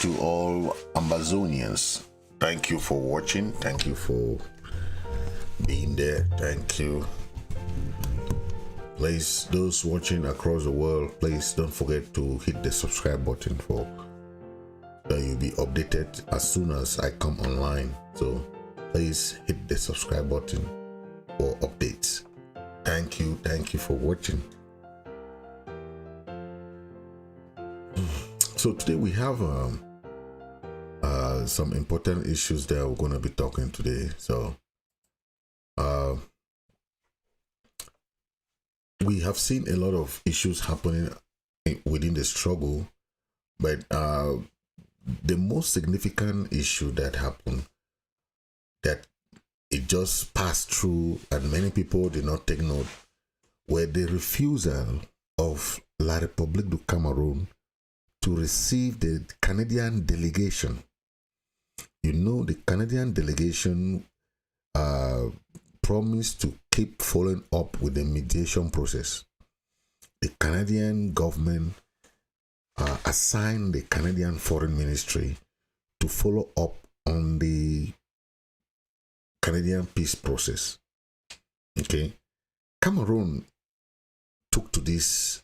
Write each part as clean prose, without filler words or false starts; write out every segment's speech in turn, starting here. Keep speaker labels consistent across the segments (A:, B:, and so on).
A: to all Amazonians. Thank you for watching. Thank you for being there. Thank you. Please, those watching across the world, please don't forget to hit the subscribe button for you'll be updated as soon as I come online. So please hit the subscribe button for updates. Thank you for watching. So today we have some important issues that we're going to be talking today. So we have seen a lot of issues happening within the struggle, but the most significant issue that happened, that it just passed through and many people did not take note, were the refusal of La République du Cameroun to receive the Canadian delegation. You know, the Canadian delegation promised to keep following up with the mediation process. The Canadian government assigned the Canadian Foreign Ministry to follow up on the Canadian peace process. Okay, Cameroon took to this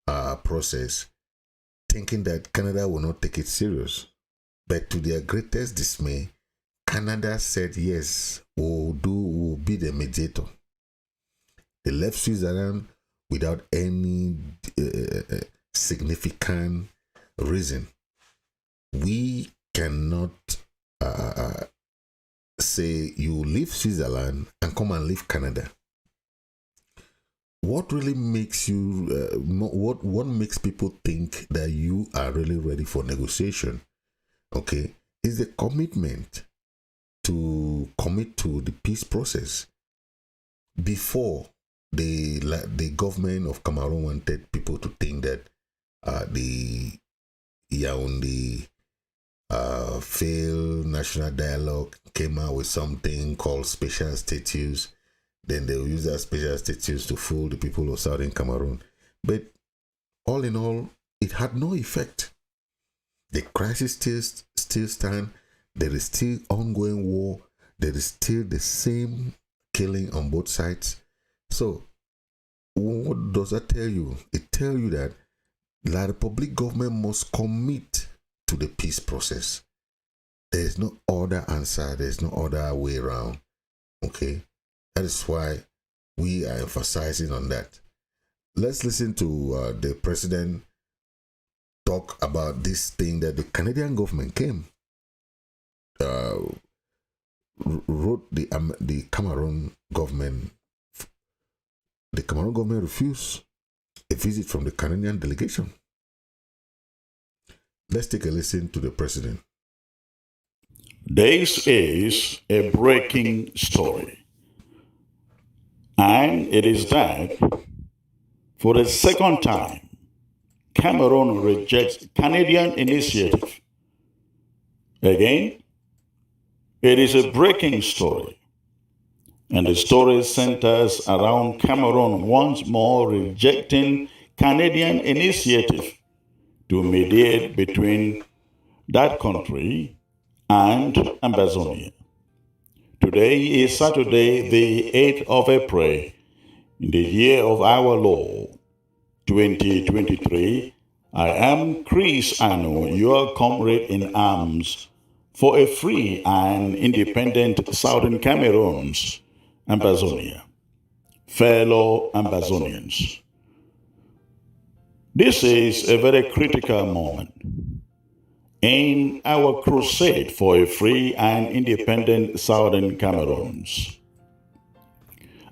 A: process thinking that Canada will not take it serious, but to their greatest dismay, Canada said yes, we'll be the mediator. They left Switzerland without any significant reason. We cannot say you leave Switzerland and come and leave Canada. What really makes you, what makes people think that you are really ready for negotiation, okay, is the commitment to commit to the peace process. Before, the government of Cameroon wanted people to think that the Yaoundé failed national dialogue came out with something called special status. Then they will use that special status to fool the people of Southern Cameroon. But all in all, it had no effect. The crisis still stands. There is still ongoing war. There is still the same killing on both sides. So, what does that tell you? It tells you that La République government must commit to the peace process. There is no other answer. There is no other way around. Okay? That is why we are emphasizing on that. Let's listen to the president talk about this thing that the Canadian government wrote the Cameroon government. The Cameroon government refused a visit from the Canadian delegation. Let's take a listen to the president.
B: This is a breaking story. And it is that, for the second time, Cameroon rejects Canadian initiative. Again, it is a breaking story. And the story centers around Cameroon once more rejecting Canadian initiative to mediate between that country and Amazonia. Today is Saturday, the 8th of April, in the year of our Lord, 2023. I am Chris Anu, your comrade in arms for a free and independent Southern Cameroons, Amazonia. Fellow Amazonians, this is a very critical moment in our crusade for a free and independent Southern Cameroons.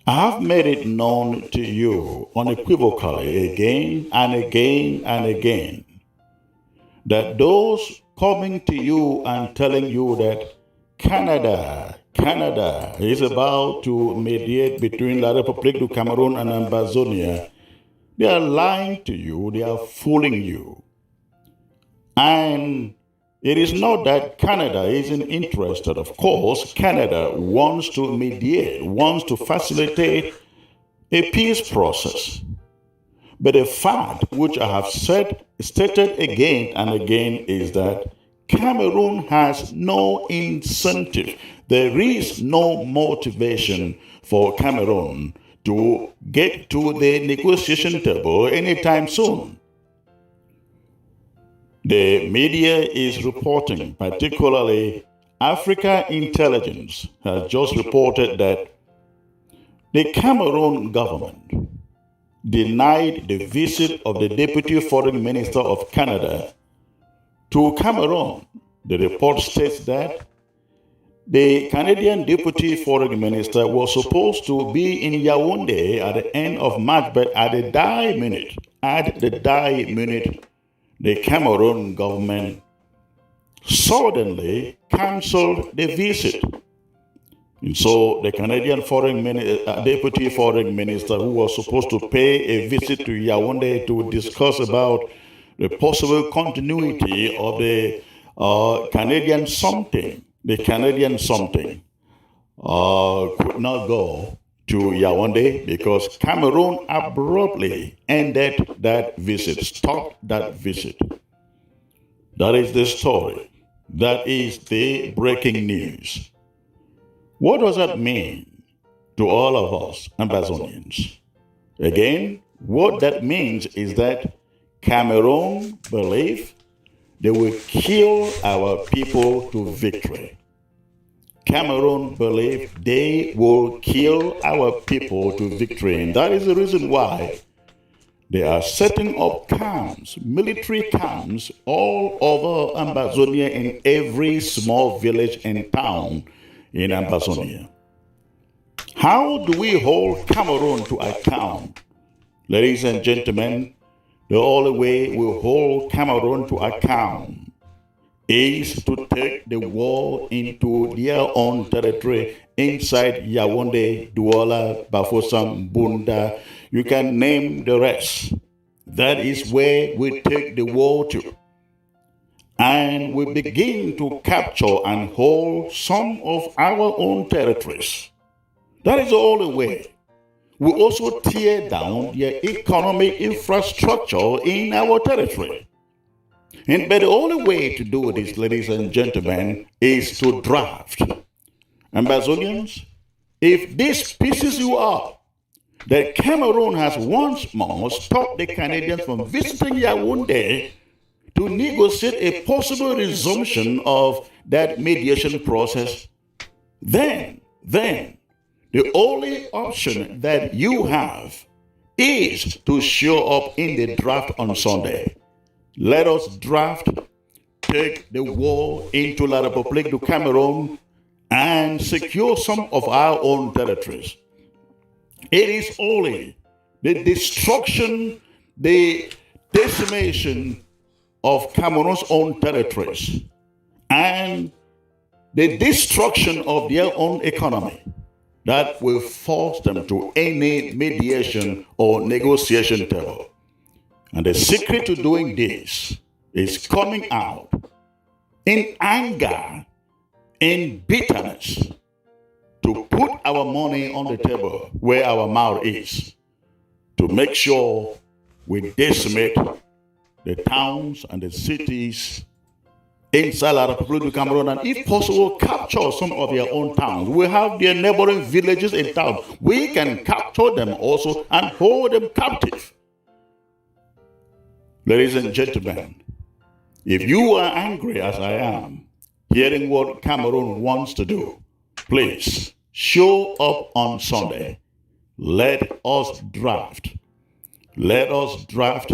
B: I have made it known to you unequivocally again and again and again that those coming to you and telling you that Canada is about to mediate between La République du Cameroun and Amazonia, they are lying to you, they are fooling you. And it is not that Canada isn't interested. Of course, Canada wants to mediate, wants to facilitate a peace process. But the fact which I have stated again and again is that Cameroon has no incentive. There is no motivation for Cameroon to get to the negotiation table anytime soon. The media is reporting, particularly Africa Intelligence has just reported that the Cameroon government denied the visit of the Deputy Foreign Minister of Canada to Cameroon. The report states that the Canadian Deputy Foreign Minister was supposed to be in Yaoundé at the end of March, but at the die minute, the Cameroon government suddenly cancelled the visit. And so the Canadian Deputy Foreign Minister, who was supposed to pay a visit to Yaoundé to discuss about the possible continuity of the Canadian something, could not go to Yaoundé because Cameroon abruptly ended that visit, stopped that visit. That is the story. That is the breaking news. What does that mean to all of us Amazonians? Again, what that means is that Cameroon believe they will kill our people to victory. Cameroon believe they will kill our people to victory. And that is the reason why they are setting up camps, military camps, all over Amazonia, in every small village and town in Amazonia. How do we hold Cameroon to account? Ladies and gentlemen, the only way we hold Cameroon to account is to take the war into their own territory inside Yaoundé, Douala, Bafoussam, Bunda. You can name the rest. That is where we take the war to. And we begin to capture and hold some of our own territories. That is the only way. We also tear down their economic infrastructure in our territory. But the only way to do this, ladies and gentlemen, is to draft. Amazonians, if this pisses you off, that Cameroon has once more stopped the Canadians from visiting Yaoundé to negotiate a possible resumption of that mediation process, then the only option that you have is to show up in the draft on Sunday. Let us draft, take the war into La République du Cameroon, and secure some of our own territories. It is only the destruction, the decimation of Cameroon's own territories and the destruction of their own economy that will force them to any mediation or negotiation table. And the secret to doing this is coming out in anger, in bitterness, to put our money on the table where our mouth is, to make sure we decimate the towns and the cities inside La République du Cameroon, and if possible, capture some of their own towns. We have their neighboring villages and towns. We can capture them also and hold them captive. Ladies and gentlemen, if you are angry as I am, hearing what Cameroon wants to do, please show up on Sunday. Let us draft. Let us draft.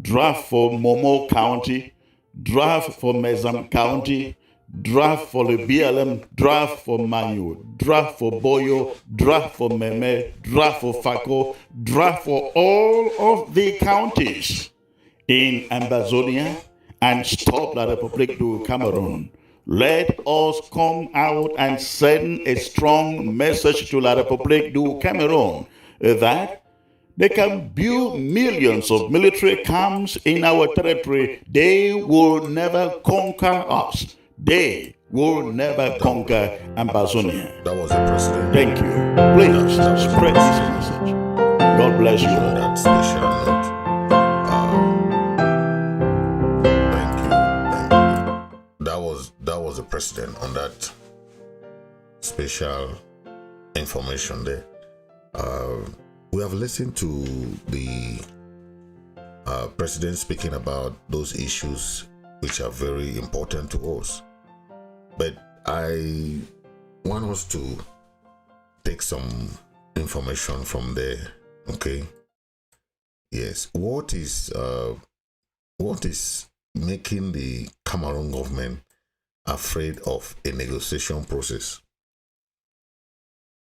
B: Draft for Momo County, draft for Mezam County, draft for Lebia, draft for Manu, draft for Boyo, draft for Meme, draft for Fako, draft for all of the counties in Amazonia, and stop La République du Cameroon. Let us come out and send a strong message to La République du Cameroon that they can build millions of military camps in our territory. They will never conquer us. They will never conquer Amazonia.
A: That was the president.
B: Thank you. Please spread this message. God bless you.
A: That special note. Thank you. special information there. We have listened to the president speaking about those issues which are very important to us. But I want us to take some information from there. Okay. Yes. What is making the Cameroon government afraid of a negotiation process?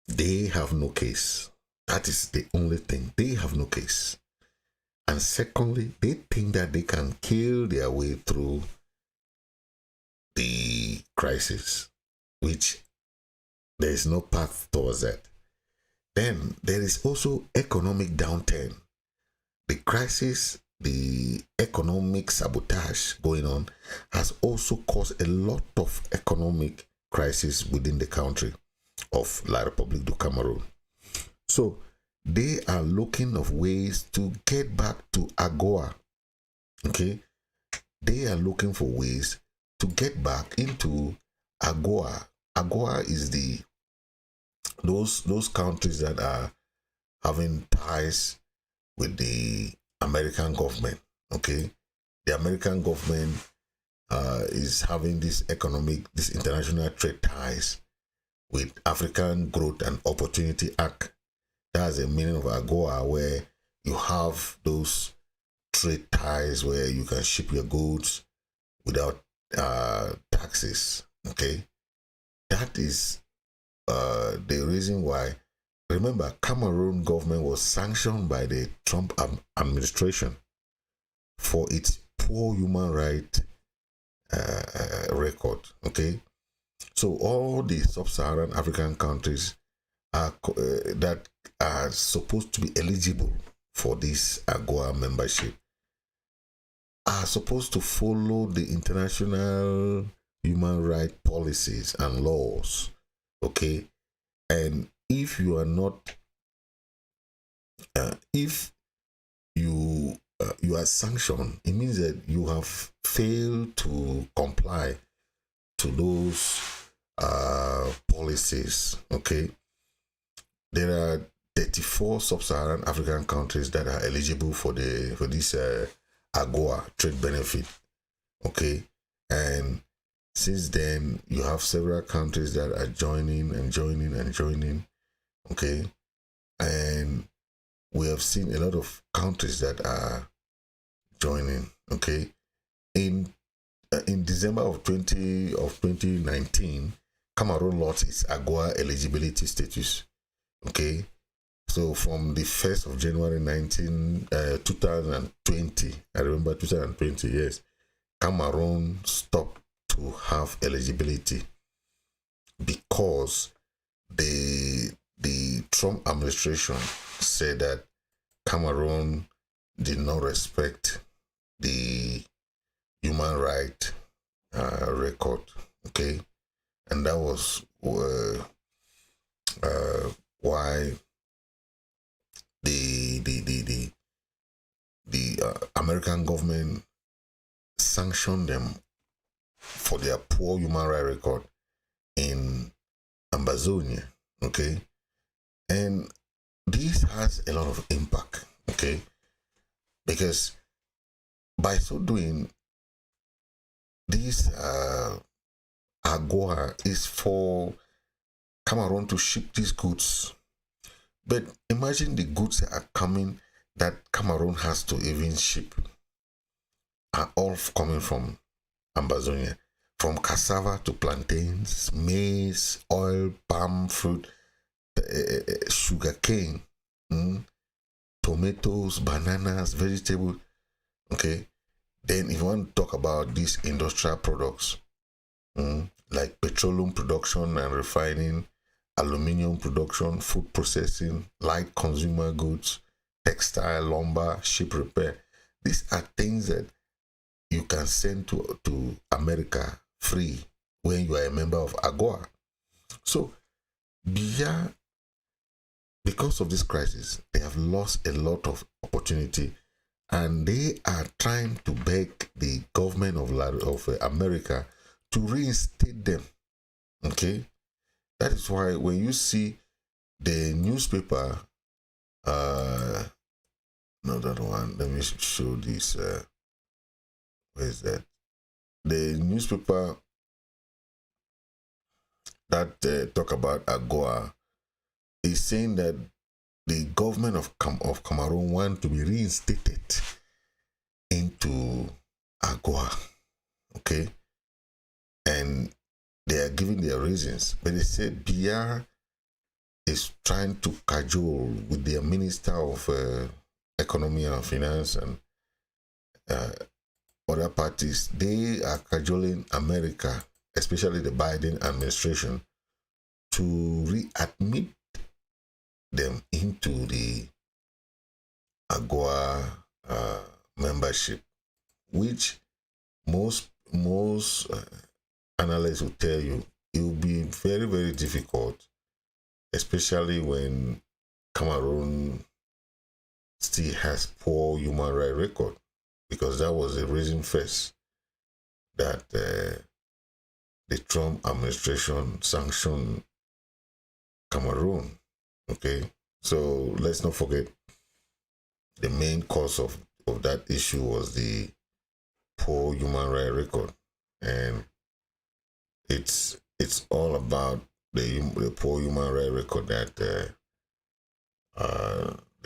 A: They have no case. That is the only thing. They have no case. And secondly, they think that they can kill their way through the crisis, which there is no path towards that. Then there is also economic downturn. The crisis, the economic sabotage going on has also caused a lot of economic crisis within the country of La République du Cameroon. So they are looking of ways to get back to AGOA. Okay, they are looking for ways to get back into AGOA. AGOA is those countries that are having ties with the American government. Okay, the American government is having this international trade ties with African Growth and Opportunity Act. That's the meaning of AGOA, where you have those trade ties where you can ship your goods without taxes. Okay, that is the reason why. Remember, Cameroon government was sanctioned by the Trump administration for its poor human rights record. Okay, so all the sub-Saharan African countries that are supposed to be eligible for this AGOA membership are supposed to follow the international human rights policies and laws. Okay, and if you are not, if you are sanctioned, it means that you have failed to comply to those policies. Okay, there are 34 sub-Saharan African countries that are eligible for this AGOA trade benefit. Okay, and since then you have several countries that are joining and joining and joining. Okay, and we have seen a lot of countries that are joining. Okay, in December of 2019, Cameroon lost its AGOA eligibility status. Okay, so from the 1st of January 2020, I remember 2020, yes, Cameroon stopped to have eligibility because the Trump administration said that Cameroon did not respect the human right record. Okay, and that was why the American government sanctioned them for their poor human rights record in Amazonia. Okay, and this has a lot of impact. Okay, because by so doing, this AGOA is for Cameroon to ship these goods. But imagine the goods that are coming that Cameroon has to even ship are all coming from Amazonia, from cassava to plantains, maize, oil, palm fruit, sugar cane, tomatoes, bananas, vegetables. Okay, then if you want to talk about these industrial products, like petroleum production and refining, aluminium production, food processing, light consumer goods, textile, lumber, ship repair. These are things that you can send to America free when you are a member of AGOA. So, because of this crisis, they have lost a lot of opportunity, and they are trying to beg the government of America to reinstate them. Okay, That is why when you see the newspaper, not that one. Let me show this. Where is that? The newspaper that talk about AGOA is saying that the government of Cameroon want to be reinstated into AGOA, okay? And they are giving their reasons. But they said Biya is trying to cajole with their Minister of Economy and Finance and other parties. They are cajoling America, especially the Biden administration, to readmit them into the AGOA membership, which most analysts will tell you it will be very, very difficult, especially when Cameroon still has poor human rights record, because that was the reason first that the Trump administration sanctioned Cameroon. Okay, so let's not forget the main cause of that issue was the poor human rights record, and it's all about the poor human rights record that the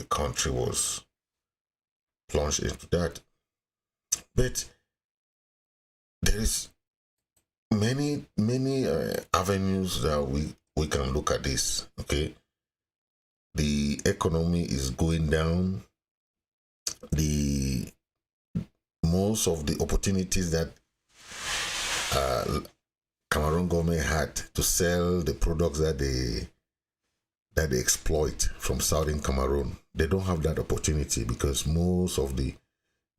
A: country was plunged into that. But there is many avenues that we can look at this. Okay, the economy is going down. The most of the opportunities that Cameroon government had to sell the products that they exploit from southern Cameroon, they don't have that opportunity because most of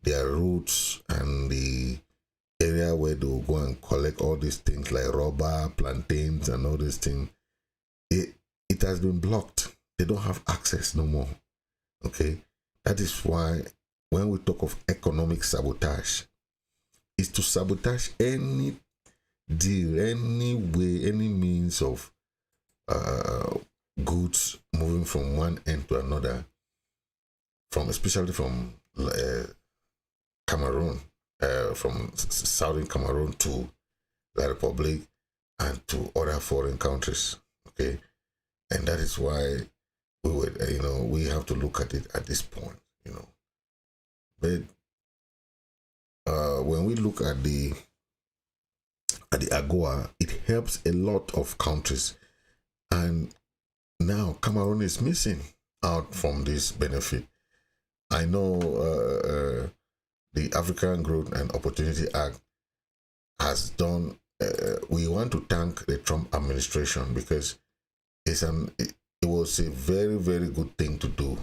A: their routes and the area where they'll go and collect all these things like rubber, plantains, and all these things, it has been blocked. They don't have access no more. Okay, that is why when we talk of economic sabotage, is to sabotage any deal, any way, any means of goods moving from one end to another, especially from Cameroon, from southern Cameroon to the Republic and to other foreign countries. Okay, and that is why we have to look at it at this point. But when we look at the AGOA, it helps a lot of countries, and now Cameroon is missing out from this benefit. I know the African Growth and Opportunity Act has done. We want to thank the Trump administration because it was a very, very good thing to do,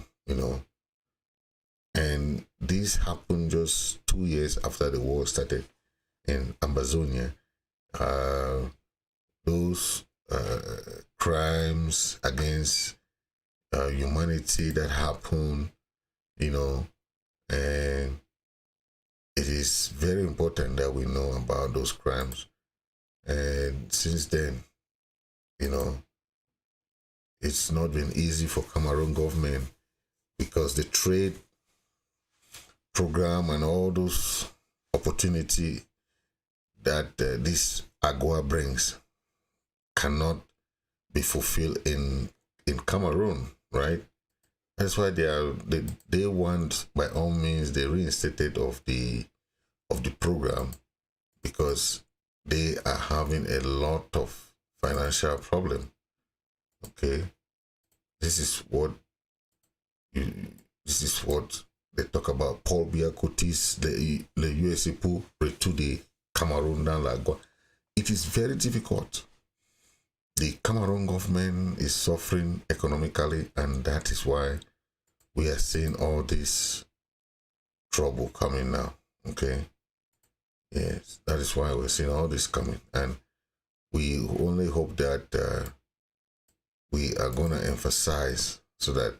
A: and this happened just 2 years after the war started in Amazonia. Those crimes against humanity that happen, and it is very important that we know about those crimes. And since then, it's not been easy for Cameroon government because the trade program and all those opportunity that this AGOA brings cannot be fulfilled in Cameroon, right? That's why they want by all means the reinstated of the program, because they are having a lot of financial problem. Okay, this is what they talk about. Paul Biya Cotis, the USA pour to the Cameroon dans la Gua. It is very difficult. The Cameroon government is suffering economically, and that is why we are seeing all this trouble coming now. Okay, yes, that is why we're seeing all this coming, and we only hope that we are going to emphasize so that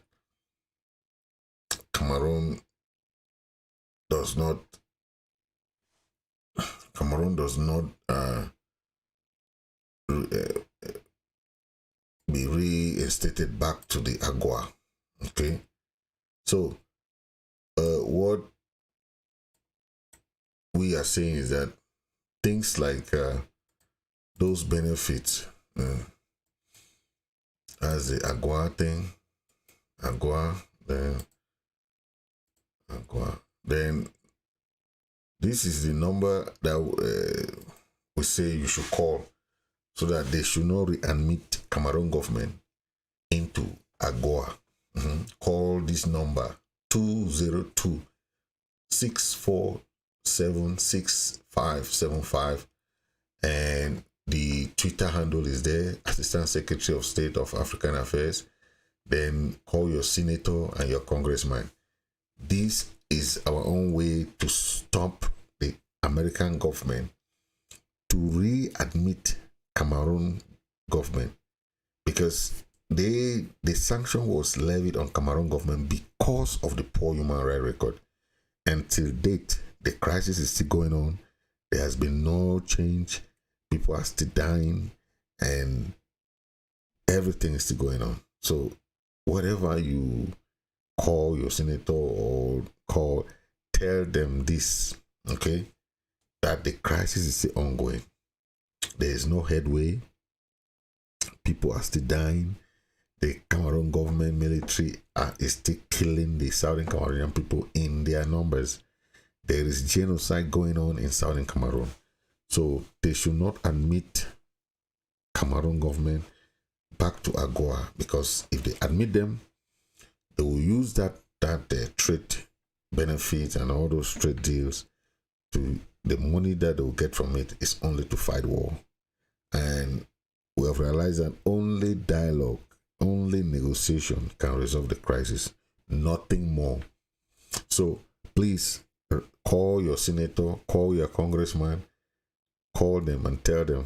A: Cameroon does not reinstated back to the AGOA. Okay, so what we are saying is that things like those benefits, as the AGOA thing, then this is the number that we say you should call, so that they should not readmit Cameroon government into AGOA. Call this number 202-647-6575, and the Twitter handle is there, Assistant Secretary of State of African Affairs. Then call your senator and your congressman. This is our own way to stop the American government to readmit Cameroon government, because the sanction was levied on Cameroon government because of the poor human rights record. Until date, the crisis is still going on. There has been no change. People are still dying, and everything is still going on. So whatever you call your senator or tell them this, okay, that the crisis is still ongoing. There is no headway. People are still dying. The Cameroon government military is still killing the Southern Cameroonian people in their numbers. There is genocide going on in Southern Cameroon. So they should not admit Cameroon government back to AGOA, because if they admit them, they will use that trade benefits and all those trade deals to the money that they will get from it is only to fight war. And we have realized that only dialogue, only negotiation can resolve the crisis, nothing more. So please call your senator, call your congressman, call them and tell them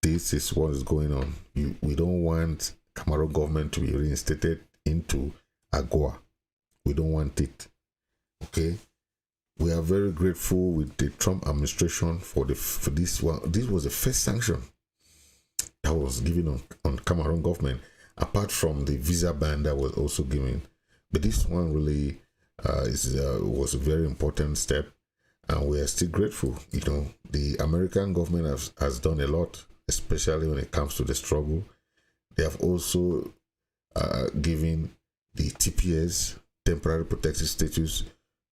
A: this is what is going on. We don't want Cameroon government to be reinstated into AGOA. We don't want it. Okay? We are very grateful with the Trump administration for this one. This was the first sanction that was given on Cameroon government, apart from the visa ban that was also given. But this one really was a very important step, and we are still grateful. You know, the American government has done a lot, especially when it comes to the struggle. They have also given the TPS, temporary protected status,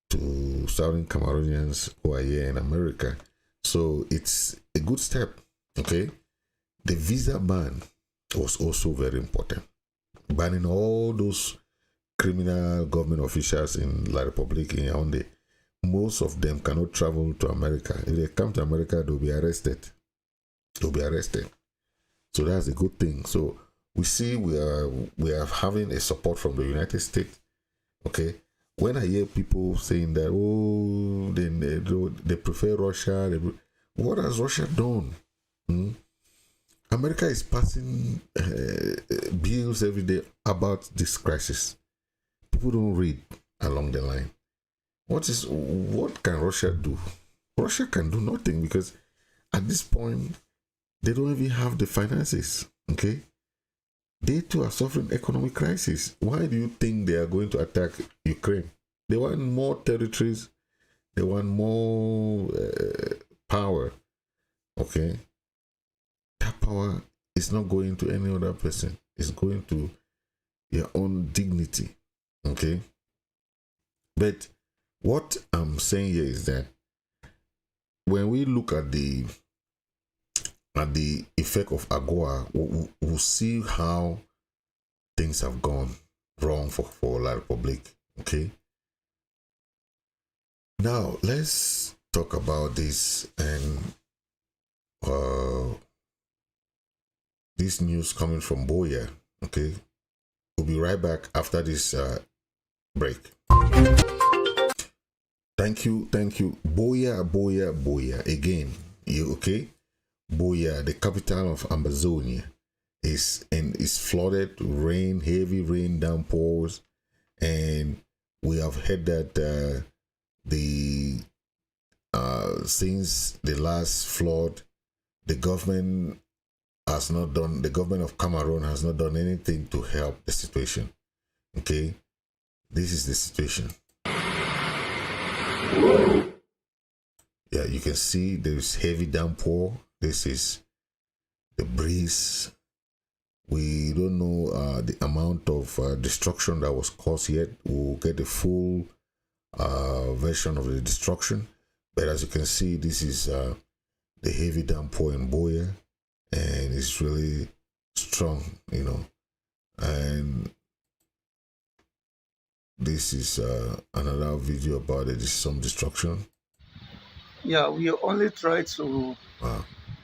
A: to Southern Cameroonians who are here in America. So it's a good step. Okay, the visa ban was also very important, banning all those criminal government officials in La Republique in Yaoundé. Most of them cannot travel to America. If they come to America, they'll be arrested. So that's a good thing. So we see we are having a support from the United States. Okay, when I hear people saying that, oh, they prefer Russia, what has Russia done? America is passing bills every day about this crisis. People don't read along the line. What can Russia do? Russia can do nothing, because at this point they don't even have the finances. Okay, they too are suffering economic crisis. Why do you think they are going to attack Ukraine? They want more territories. They want more power. Okay, that power is not going to any other person. It's going to your own dignity. Okay, but what I'm saying here is that when we look at the effect of AGOA, we'll see how things have gone wrong for La Republique. Okay, now let's talk about this and this news coming from Buea. Okay, we'll be right back after this break. Thank you. Buea again. You okay? Buea, the capital of Amazonia, is flooded, heavy rain downpours, and we have heard that since the last flood, the government has not done, the government of Cameroon has not done anything to help the situation. Okay, this is the situation. Yeah, you can see there's heavy downpour. This is the breeze. We don't know the amount of destruction that was caused yet. We'll get the full version of the destruction. But as you can see, this is the heavy downpour in Buea, and it's really strong, you know. And this is another video about it. This is some destruction.
C: Yeah, we only try to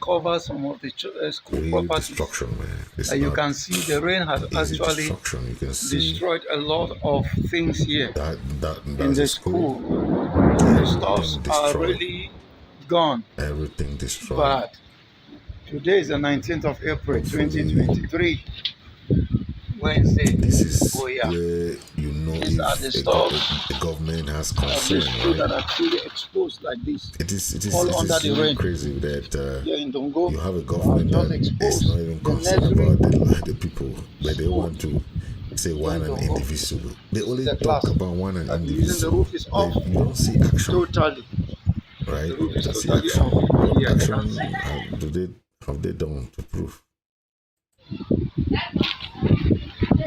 C: cover some of the school
A: Real
C: properties.
A: destruction, man. It's
C: You can see the rain has actually
A: you can see
C: destroyed a lot of things here
A: that's
C: in the school. The stuffs are really gone.
A: Everything destroyed.
C: But today is the 19th of April, 2023. Wednesday.
A: This is
C: Buea.
A: where you know
C: These are the stuffs
A: the government has
C: of the
A: concern,
C: school
A: right?
C: that are truly exposed like this.
A: It is
C: all under the
A: really
C: rain.
A: crazy that
C: Here in Dongo,
A: you have a government that is not even concerned about the people, but they want to say one an individual. They only talk about one an individual.
C: The roof is off.
A: You don't see action,
C: Totally.
A: right?
C: The roof
A: You
C: is
A: don't see
C: totally
A: action.
C: off.
A: What
C: Yeah,
A: action have they done to prove?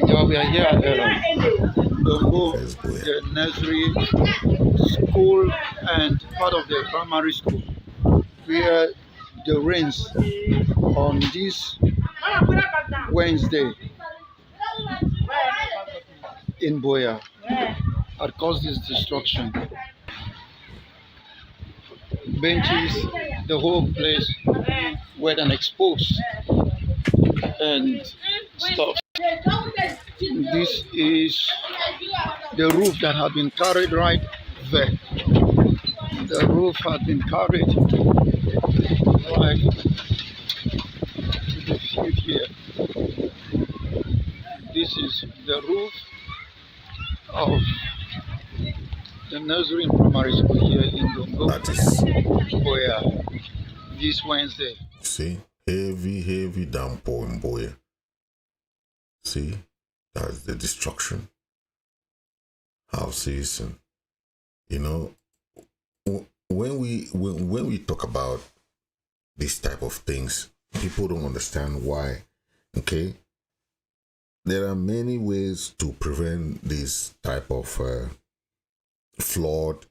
C: Yeah, we are here at Dongo, the nursery school and part of the primary school, where the rains on this Wednesday in Buea had caused this destruction. Benches, the whole place wet and exposed and stuff. This is the roof that had been carried right there. The roof had been carried right to the field here. This is the roof of the nursery and primary school here in Dongo.
A: That is
C: Buea this Wednesday.
A: See, heavy downpour in Buea. See, that's the destruction. Houses, and you know, when we talk about this type of things, people don't understand why. Okay, there are many ways to prevent this type of flood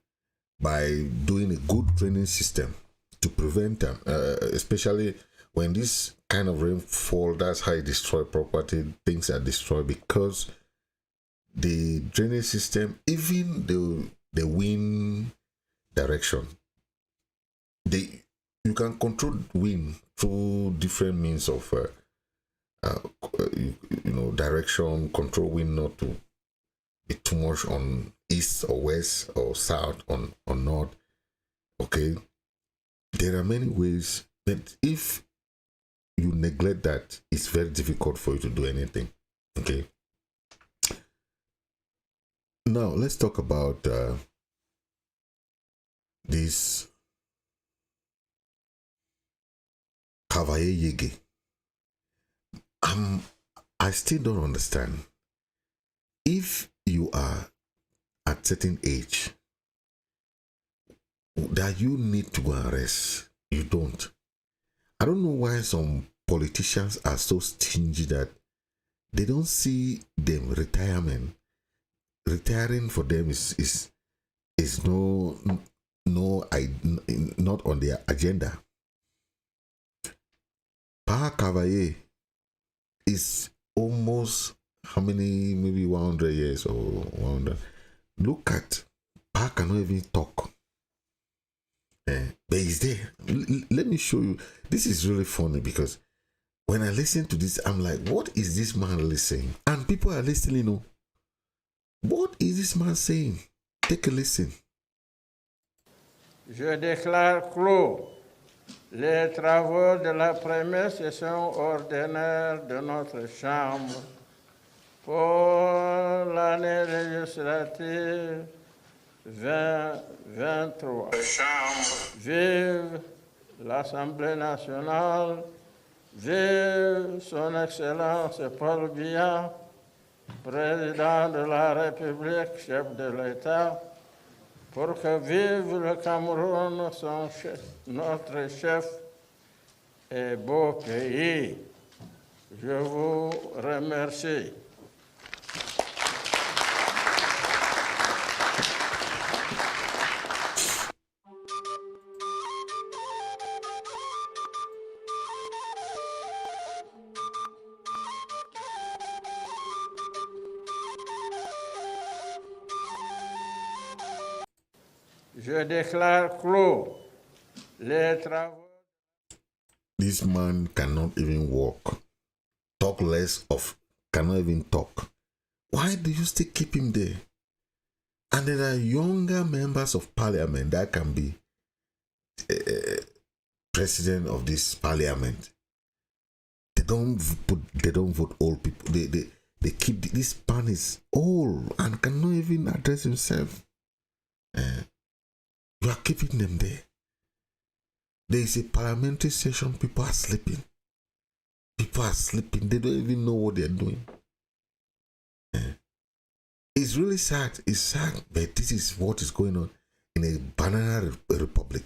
A: by doing a good training system to prevent them, especially when this kind of rainfall. That's how it destroy property. Things are destroyed because the drainage system, even the wind direction, you can control wind through different means of direction. Control wind not to be too much on east or west or south or north. Okay, there are many ways, but if you neglect that, it's very difficult for you to do anything. Okay, now let's talk about this Cavaye. I still don't understand. If you are at certain age that you need to go and rest, you don't. I don't know why some politicians are so stingy that they don't see them retirement. Retiring for them is not on their agenda. Pa Cavaye is almost how many, maybe 100 years or 100. Look at Pa cannot even talk. But he's there. Let me show you. This is really funny because when I listen to this, I'm like, what is this man really saying? And people are listening, you know. What is this man saying? Take a listen.
D: Je déclare clos les travaux de la première session ordinaire de notre Chambre pour l'année législative 2023. Vive l'Assemblée nationale, Vive son Excellence Paul Biya, Président de la République, chef de l'État, pour que vive le Cameroun, notre chef et beau pays. Je vous remercie. Je déclare clos les travaux.
A: This man cannot even walk. Talk less of, cannot even talk. Why do you still keep him there? And there are younger members of parliament that can be president of this parliament. They don't vote old people. They keep this man is old and cannot even address himself. You are keeping them there. There is a parliamentary session. People are sleeping. People are sleeping. They don't even know what they are doing. It's really sad. It's sad, but this is what is going on in a banana republic.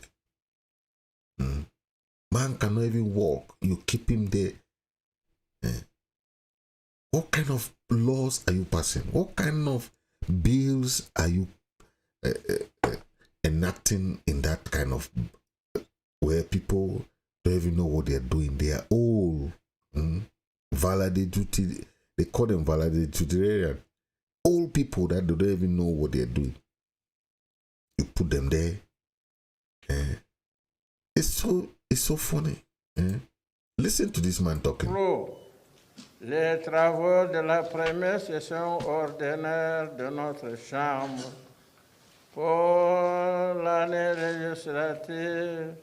A: Man cannot even walk. You keep him there. What kind of laws are you passing? What kind of bills are you enacting in that kind of where people don't even know what they are doing? They are old. Valedictorian. They call them valedictorian. Old people that don't even know what they are doing. You put them there. It's so funny. Listen to this man talking.
D: Les travaux de la première session ordinaire de notre Chambre pour l'année législative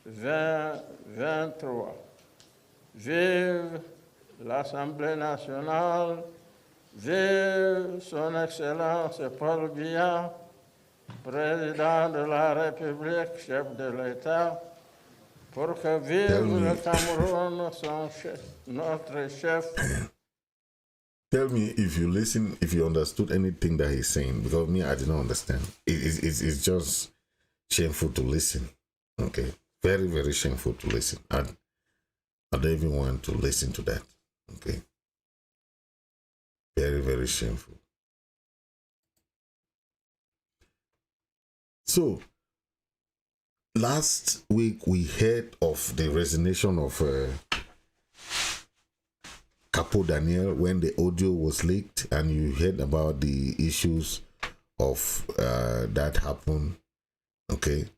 D: 2023. Vive l'Assemblée nationale, vive son Excellence Paul Biya, Président de la République, chef de l'État, pour que vive le Cameroun, notre chef.
A: Tell me if you listen, if you understood anything that he's saying, because me, I did not understand. It's just shameful to listen. Okay, very, very shameful to listen. I don't even want to listen to that. Okay, very, very shameful. So, last week we heard of the resignation of Capo Daniel when the audio was leaked, and you heard about the issues of that happened. Okay,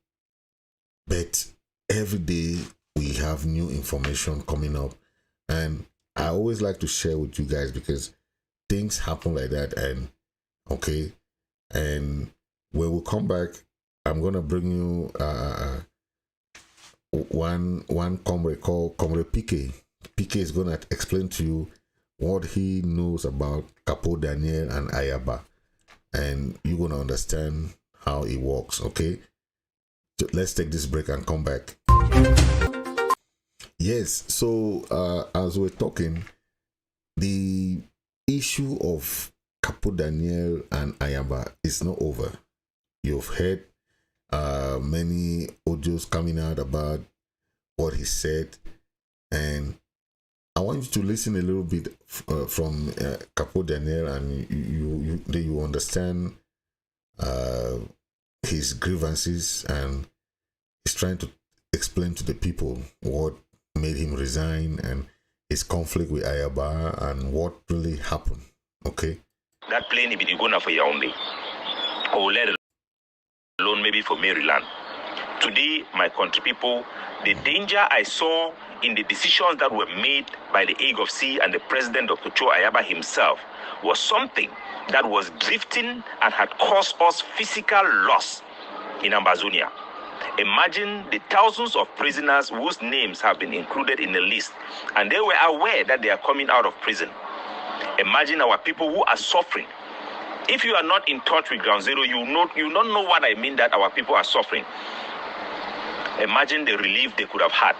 A: but every day we have new information coming up, and I always like to share with you guys because things happen like that. And okay, and when we come back, I'm gonna bring you one comrade called Comrade PK. PK is gonna explain to you what he knows about Capo Daniel and Ayaba, and you're gonna understand how it works. Okay, so let's take this break and come back. Yes, so as we're talking, the issue of Capo Daniel and Ayaba is not over. You've heard many audios coming out about what he said, and I want you to listen a little bit from Capo Daniel, and you understand his grievances, and he's trying to explain to the people what made him resign and his conflict with Ayaba and what really happened. Okay,
E: that plane will be going for Yaoundé, or let alone maybe for Maryland. Today, my country people, the danger I saw in the decisions that were made by the AGOA and the president, Dr. Cho Ayaba himself, was something that was drifting and had caused us physical loss in Ambazonia. Imagine the thousands of prisoners whose names have been included in the list, and they were aware that they are coming out of prison. Imagine our people who are suffering. If you are not in touch with Ground Zero, you don't know what I mean that our people are suffering. Imagine the relief they could have had.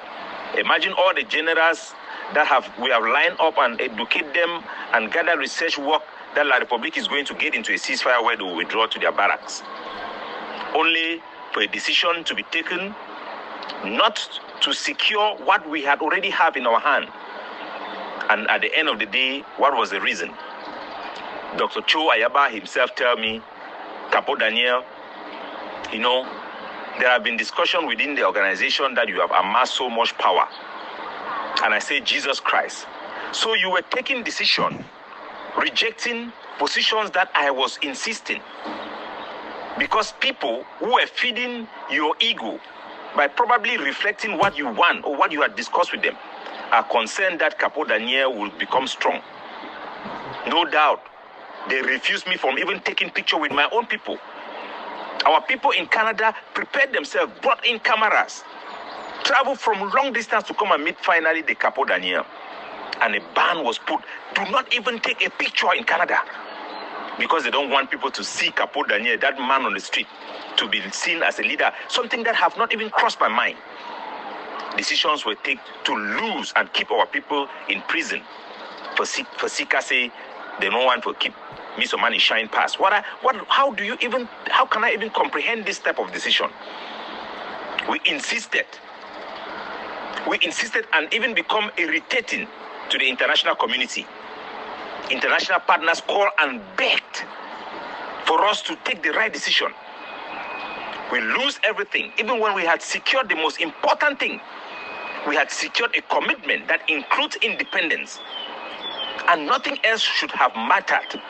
E: Imagine all the generals that we have lined up and educate them and gather research work that La Republic is going to get into a ceasefire where they will withdraw to their barracks. Only for a decision to be taken not to secure what we had already have in our hand. And at the end of the day, what was the reason? Dr. Cho Ayaba himself tell me, Capo Daniel, you know, there have been discussion within the organization that you have amassed so much power. And I say, Jesus Christ. So you were taking decision, rejecting positions that I was insisting. Because people who were feeding your ego by probably reflecting what you want or what you had discussed with them are concerned that Capo Daniel will become strong. No doubt, they refused me from even taking picture with my own people. Our people in Canada prepared themselves, brought in cameras, traveled from long distance to come and meet finally the Capo Daniel. And a ban was put. Do not even take a picture in Canada. Because they don't want people to see Capo Daniel, that man on the street, to be seen as a leader. Something that have not even crossed my mind. Decisions were taken to lose and keep our people in prison. For Sika say, they don't want to keep Mr. Money shine past. How can I even comprehend this type of decision? We insisted and even become irritating to the international community. International partners called and begged for us to take the right decision. We lose everything, even when we had secured the most important thing. We had secured a commitment that includes independence. And nothing else should have mattered.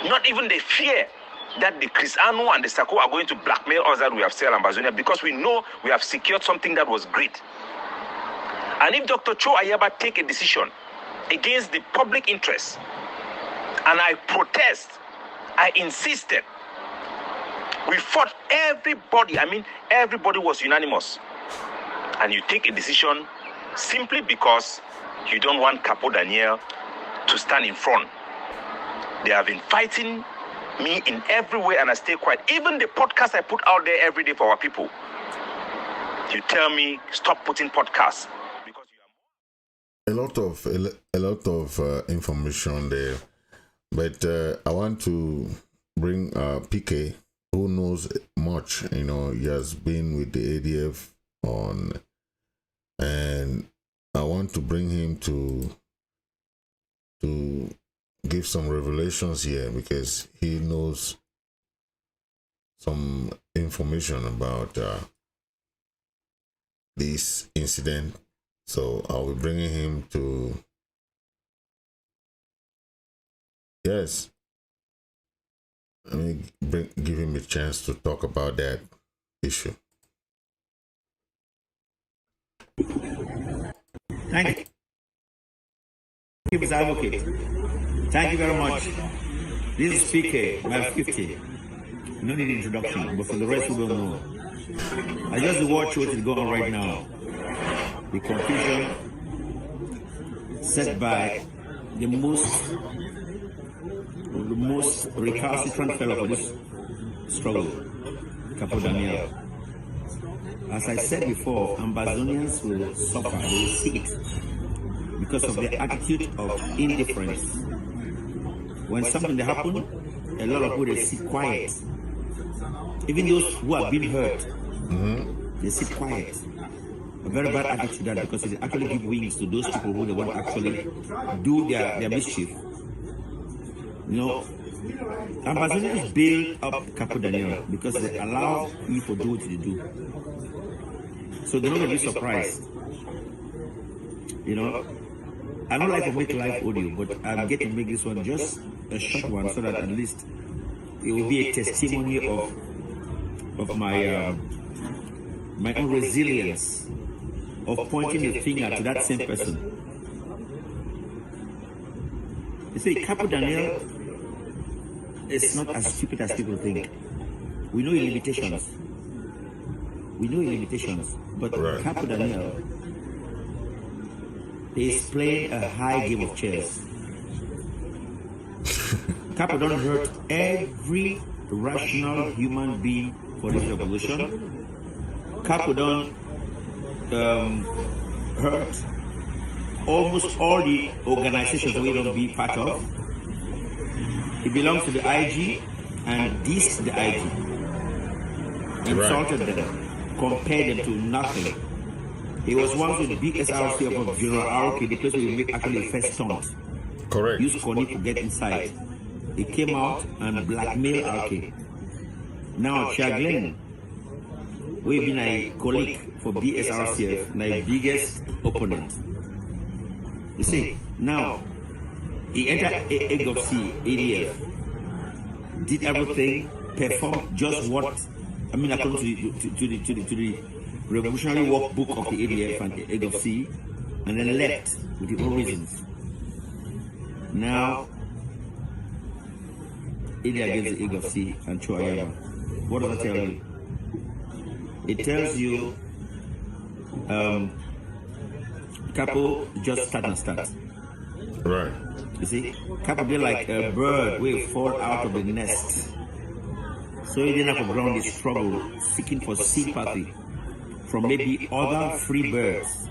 E: Not even the fear that the Cristiano and the Sako are going to blackmail us that we have sold Ambazonia, because we know we have secured something that was great. And if Dr. Cho Ayaba take a decision against the public interest, and I protest, I insisted, we fought everybody. I mean, everybody was unanimous. And you take a decision simply because you don't want Capo Daniel to stand in front. They have been fighting me in every way, and I stay quiet. Even the podcast I put out there every day for our people. You tell me, stop putting podcasts. Because you are
A: a lot of information there. But I want to bring PK, who knows much. You know, he has been with the ADF on, and I want to bring him to give some revelations here, because he knows some information about this incident. So I'll be bringing him to, yes, let me give him a chance to talk about that issue.
F: Thank you, Mr. Advocate. Thank you very much. This is PK, my 50. No need introduction, but for the rest, we will know. I just watch what is going on right now. The confusion set by the most recalcitrant fellow for this struggle, Capo Daniel. As I said before, Ambazonians will suffer, they will see it because of their attitude of indifference. When something happens, a lot of people they sit quiet. Even those who have been hurt, they sit quiet. A very bad attitude, that because it actually gives wings to those people who they want to actually do their mischief. You know, Ambazonians build up Capo Daniel because they allow people to do what they do. So they're not going to be surprised. You know, I don't like to make live audio, but I'm getting to make this one just a short one so that at least it will be a testimony of my my own resilience of pointing the finger to that same person. You see, Capo Daniel is not as stupid as people think. We know his limitations. But right. Capo Daniel is playing a high game of chess. Capo don't hurt every rational human being for this revolution. Capo don't hurt almost all the organizations we don't be part of. He belongs to the IG and dissed the IG, insulted them, compared them to nothing. He was once with the biggest RC of General Aoki, the place where we make actually first stunt.
A: Correct.
F: Use Connie to get inside. He came out and blackmailed Aoki. Now Chaglen, we've been a colleague for BSRCF, my biggest opponent. You see, now he entered AGOA, ADF, did everything, performed just what, I mean, according to the revolutionary workbook of the ADF and the AGOA, and then left with the own reasons. Now, ADF against the AGOA and Ayaba. What does that tell you? It tells you Capo just start.
A: Right.
F: You see, Capo be like a bird will fall out of the nest. So he didn't have to ground the struggle, seeking for sympathy from maybe other free birds.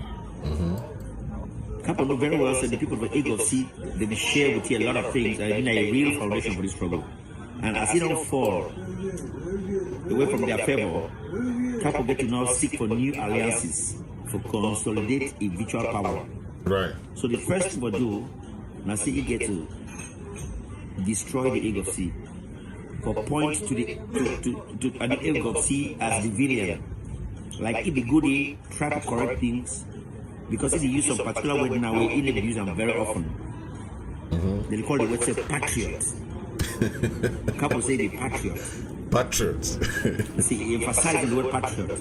F: Capo know very well that the people of AGOA, they will share with you a lot of things and been a real foundation for this struggle. And as he don't fall away from their favor, Capo get to now seek for new alliances to consolidate individual power.
A: Right.
F: So the first thing we do, now see he get to destroy the AGOA, for point to the AGOA as the villain. Like if the goodie try to correct things, because if they use some particular word now, we in use them very often. They call the word say patriot. Capo say the patriot.
A: Patriots.
F: See, he emphasized the word patriot.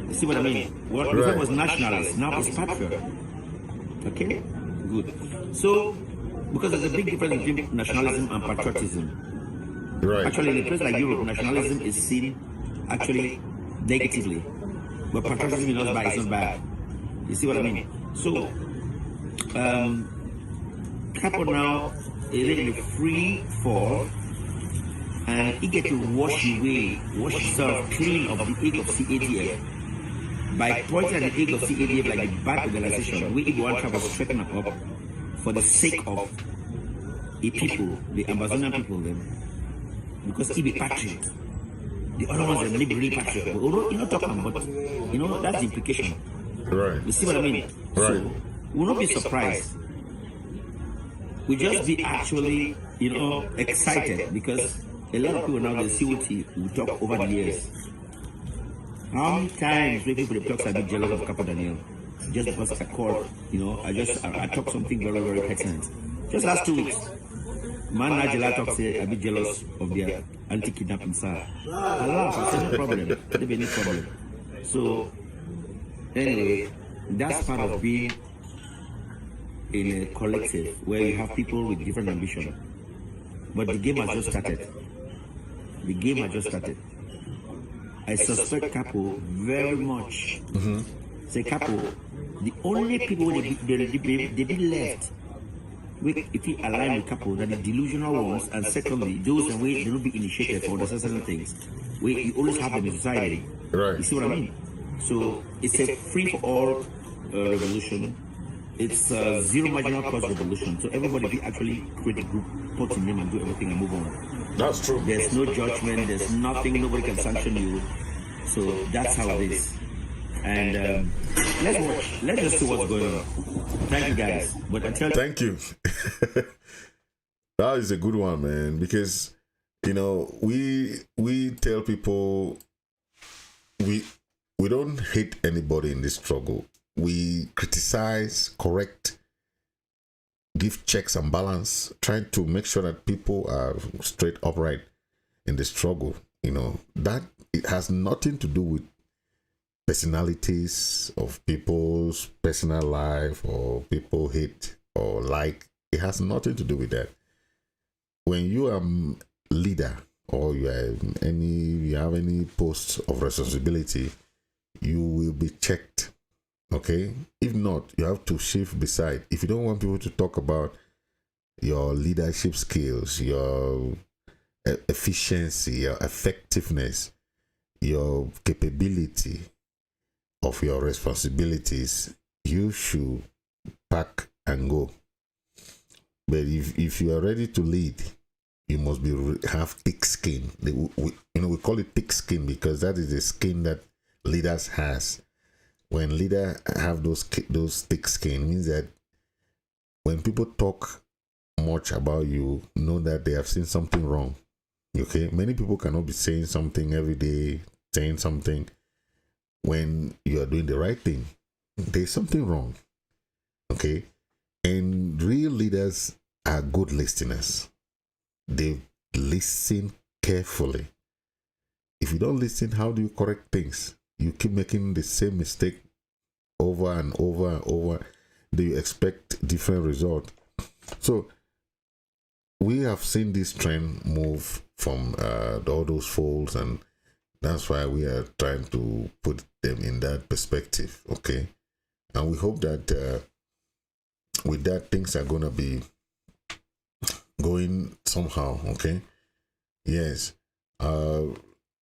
F: You see what I mean? What before was nationalist, now it's patriot. Okay? Good. So, because there's a big difference between nationalism and patriotism.
A: Right.
F: Actually, in a place like Europe, nationalism is seen actually negatively. But patriotism is not bad, it's not bad. You see what I mean? So, Capo now is in a free fall, and he get to wash himself clean of the AGOA ADF by pointing at the AGOA ADF like a bad organization. We want to straighten up for the sake of the people, the Amazonian people, then, because he be patriot. The other ones are maybe really patriot. But you're not talking about, you know, that's the implication.
A: Right.
F: You see what I mean?
A: Right.
F: So, we'll not be surprised. We just be actually, you know, excited because a lot of people now they see what we talk over the years. How many times people talk a bit jealous of Capo Daniel? Just because I called, you know, I talked something very, very pertinent. Just last 2 weeks, man Najela talk say a bit jealous of their anti-kidnapping side. Allah, so it's no problem. There be no problem. So anyway, that's part of being in a collective where you have people with different ambition. But the game has just started. The game has just started. I suspect Capo very much. Say Capo, the only people they be left if he align with Capo that the delusional ones, and secondly those that they will be initiated for certain things. You always have them in society.
A: Right.
F: You see what I mean? So it's a free for all revolution. It's a zero marginal cost revolution. So everybody be actually create a group, put in name and do everything and move on.
A: That's true.
F: There's no judgment, there's nothing, nobody can sanction you. So that's how it is. And let's watch. Let's just see what's going on. Thank you guys. But until
A: Thank you. That is a good one, man, because you know we tell people we don't hate anybody in this struggle. We criticize, correct, give checks and balance, trying to make sure that people are straight upright in the struggle. You know, that it has nothing to do with personalities of people's personal life or people hate or like. It has nothing to do with that. When you are leader or you have any posts of responsibility, you will be checked. Okay? If not, you have to shift beside. If you don't want people to talk about your leadership skills, your efficiency, your effectiveness, your capability, of your responsibilities, you should pack and go. But if you are ready to lead, you must have thick skin. We call it thick skin because that is the skin that leaders has. When leaders have those thick skin, means that when people talk much about you, know that they have seen something wrong. Okay, many people cannot be saying something every day, saying something when you are doing the right thing. There's something wrong. Okay, and real leaders are good listeners. They listen carefully. If you don't listen, how do you correct things? You keep making the same mistake over and over and over. Do you expect different result? So we have seen this trend move from all those folds, and that's why we are trying to put them in that perspective. Okay, and we hope that with that, things are gonna be going somehow. Okay, yes.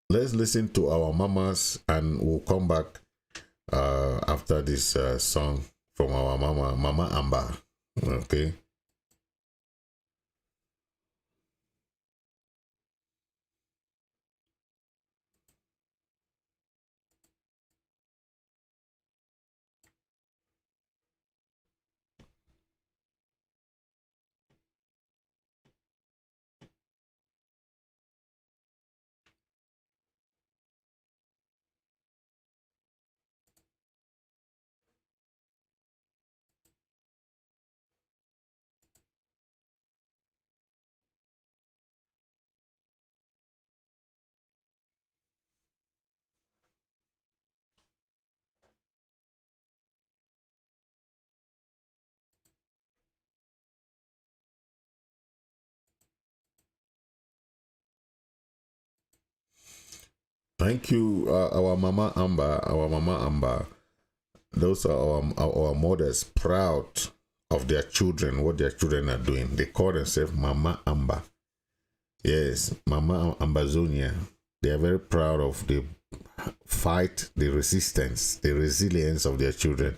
A: Let's listen to our mamas, and we'll come back after this song from our Mama Amba. Okay. Thank you, our Mama Amba. Those are our mothers, proud of their children, what their children are doing. They call themselves Mama Amba. Yes, Mama Ambazonia. They are very proud of the fight, the resistance, the resilience of their children.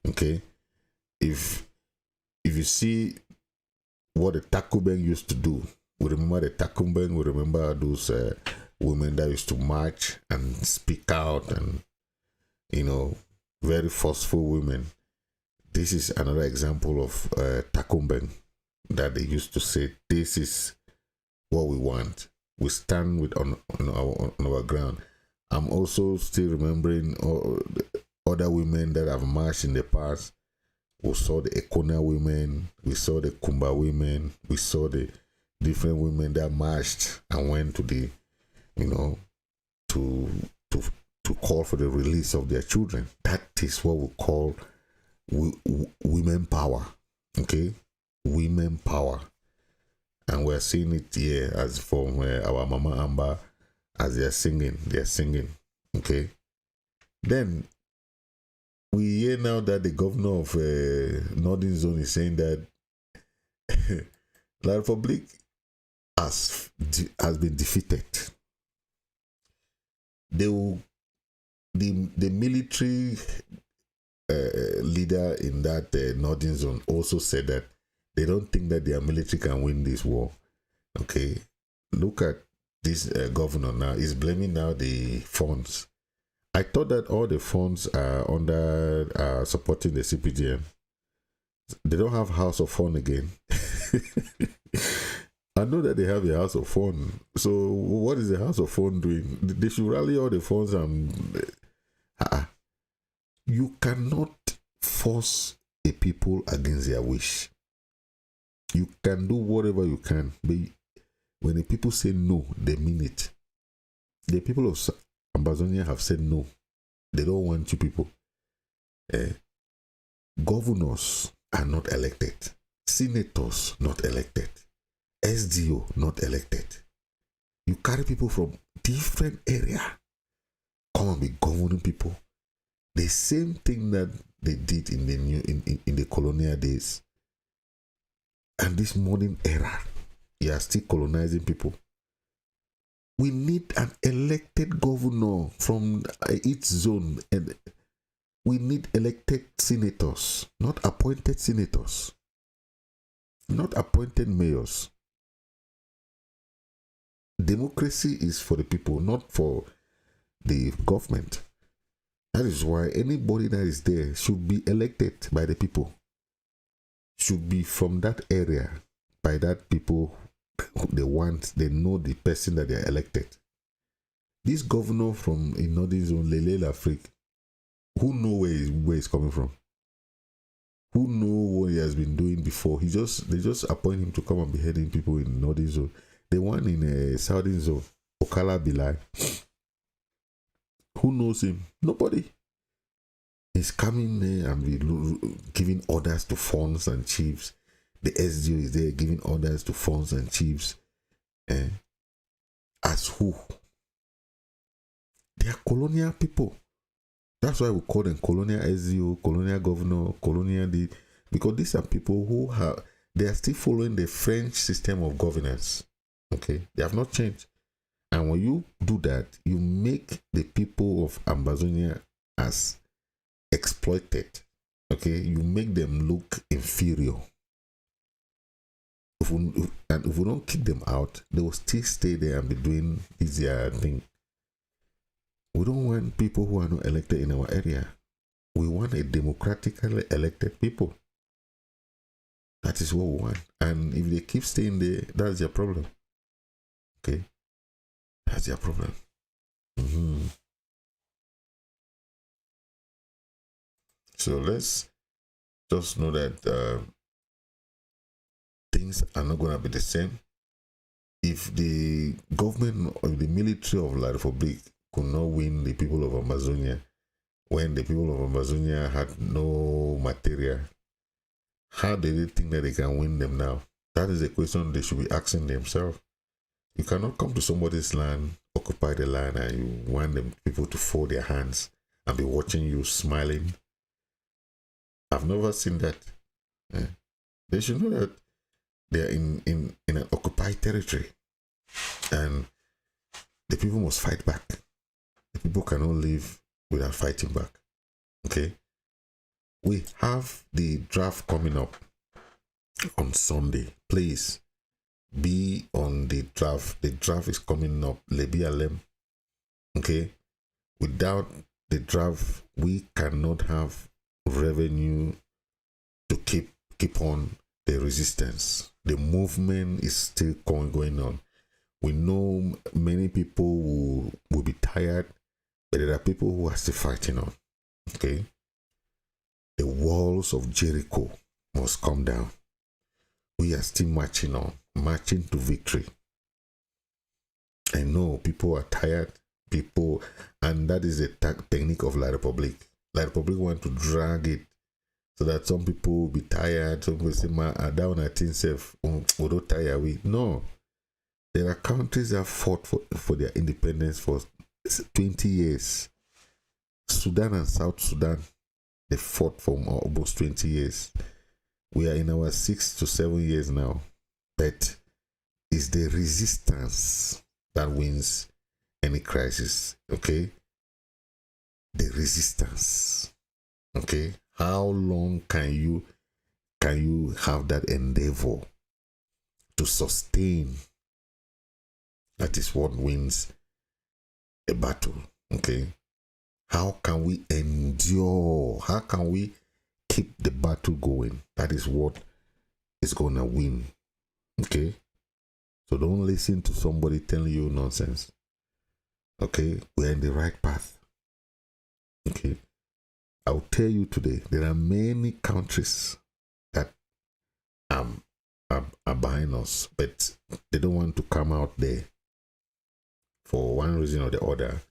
A: Okay, if you see what the Takuben used to do, we remember the Takuben. We remember those women that used to march and speak out, and very forceful women. This is another example of Takumben, that they used to say, this is what we want. We stand on our ground. I'm also still remembering other women that have marched in the past. We saw the Ekona women, we saw the Kumba women, we saw the different women that marched and went to the, to call for the release of their children. That is what we call women power. Okay, women power, and we're seeing it here as from our Mama Amba, as they're singing. Okay, then we hear now that the governor of Northern Zone is saying that La Republic has been defeated. The military leader in that Northern Zone also said that they don't think that their military can win this war. Okay, look at this governor now. He's blaming now the funds. I thought that all the funds are under supporting the CPGM. They don't have House of Fun again. I know that they have a House of Fun. So what is the House of Fun doing? They should rally all the funds and... You cannot force a people against their wish. You can do whatever you can, but when the people say no, they mean it. The people of Ambazonia have said no. They don't want you people. Governors are not elected. Senators not elected. SDO not elected. You carry people from different area, come and be governing people. The same thing that they did in the colonial days. And this modern era, you are still colonizing people. We need an elected governor from each zone, and We need elected senators, not appointed senators, not appointed mayors. Democracy is for the people, not for the government. That is why anybody that is there should be elected by the people, should be from that area, by that people they want, they know the person that they are elected. This governor from in Northern Zone, Lebia Africa, who know where he's coming from? Who know what he has been doing before? They just appoint him to come and be heading people in Northern Zone. The one in a Southern Zone, Okala Bilai. Who knows him? Nobody. He's coming there and be giving orders to funds and chiefs. The SDO is there giving orders to funds and chiefs. As who? They are colonial people. That's why we call them colonial SDO, colonial governor, colonial because these are people who they are still following the French system of governance. Okay, they have not changed. And when you do that, you make the people of Amazonia as exploited. Okay, you make them look inferior. If we don't kick them out, they will still stay there and be doing this thing. We don't want people who are not elected in our area. We want a democratically elected people. That is what we want. And if they keep staying there, that's their problem. Okay? That's their problem. So let's just know that things are not going to be the same. If the government or the military of La Republic could not win the people of Amazonia, when the people of Amazonia had no material, how do they think that they can win them now? That is a question they should be asking themselves. You cannot come to somebody's land, occupy the land, and you want them people to fold their hands and be watching you smiling. I've never seen that. They should know that they are in an occupied territory, and the people must fight back. The people cannot live without fighting back. Okay? We have the draft coming up on Sunday. Please be on the draft. The draft is coming up. Lebia Lem. Okay? Without the draft, we cannot have revenue to keep on the resistance. The movement is still going on. We know many people will be tired, but there are people who are still fighting on. Okay? The walls of Jericho must come down. We are still marching on, marching to victory. I know people are tired, and that is a technique of La Republic. La Republic want to drag it so that some people will be tired. Some people say, down at itself, we don't tire. No. There are countries that fought for their independence for 20 years. Sudan and South Sudan, they fought for almost 20 years. We are in our 6 to 7 years now. But it's the resistance that wins any crisis. Okay? The resistance. Okay? How long can you have that endeavor to sustain? That is what wins a battle. Okay? How can we endure? How can we keep the battle going? That is what is going to win. Okay? So don't listen to somebody telling you nonsense. Okay? We're in the right path. Okay? I'll tell you today, there are many countries that are behind us, but they don't want to come out there for one reason or the other.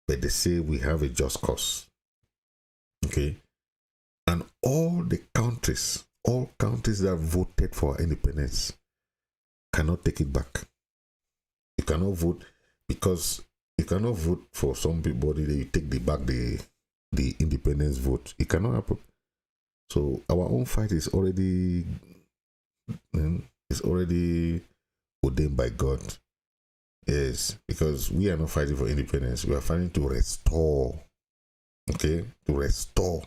A: But they say we have a just cause. Okay? And all countries that voted for independence cannot take it back. You cannot vote because you cannot vote for somebody that you take back the independence vote. It cannot happen. So our own fight is already ordained by God. Yes, because we are not fighting for independence. We are fighting to restore okay, to restore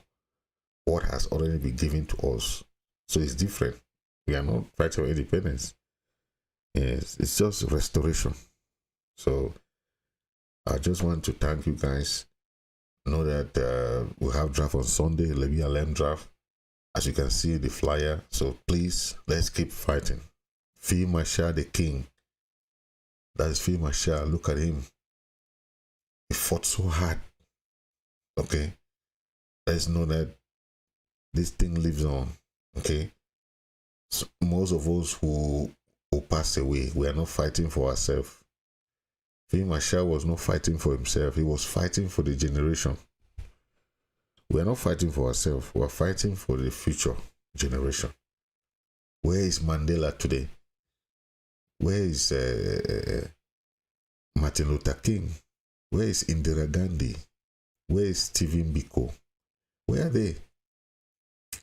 A: what has already been given to us. So it's different. We are not fighting for independence. Yes, it's just restoration. So I just want to thank you guys. Know that we have draft on Sunday, Lebia Lem draft. As you can see the flyer. So please, let's keep fighting. Field Marshal the King. That is Field Marshal. Look at him. He fought so hard. Okay. Let's know that this thing lives on. Okay. So most of us who pass away, we are not fighting for ourselves. Field Marshal was not fighting for himself. He was fighting for the generation. We are not fighting for ourselves. We are fighting for the future generation. Where is Mandela today? Where is Martin Luther King? Where is Indira Gandhi? Where is Stephen Biko? Where are they?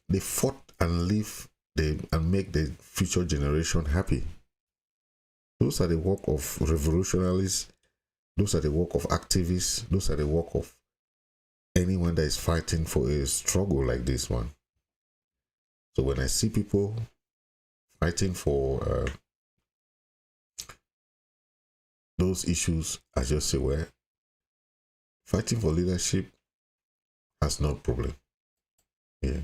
A: They fought and live and make the future generation happy. Those are the work of revolutionaries. Those are the work of activists. Those are the work of anyone that is fighting for a struggle like this one. So when I see people fighting for those issues, I just say, well, fighting for leadership has no problem. Yeah.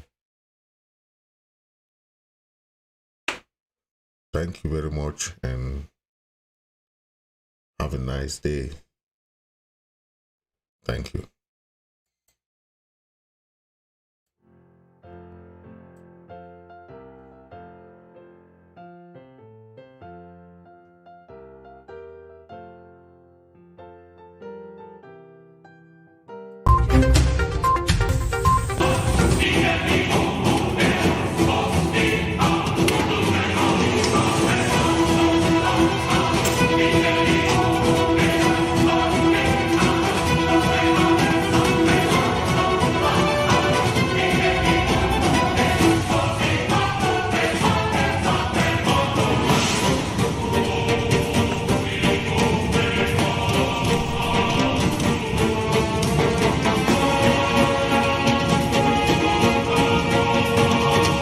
A: Thank you very much and have a nice day. Thank you.
G: Yeah.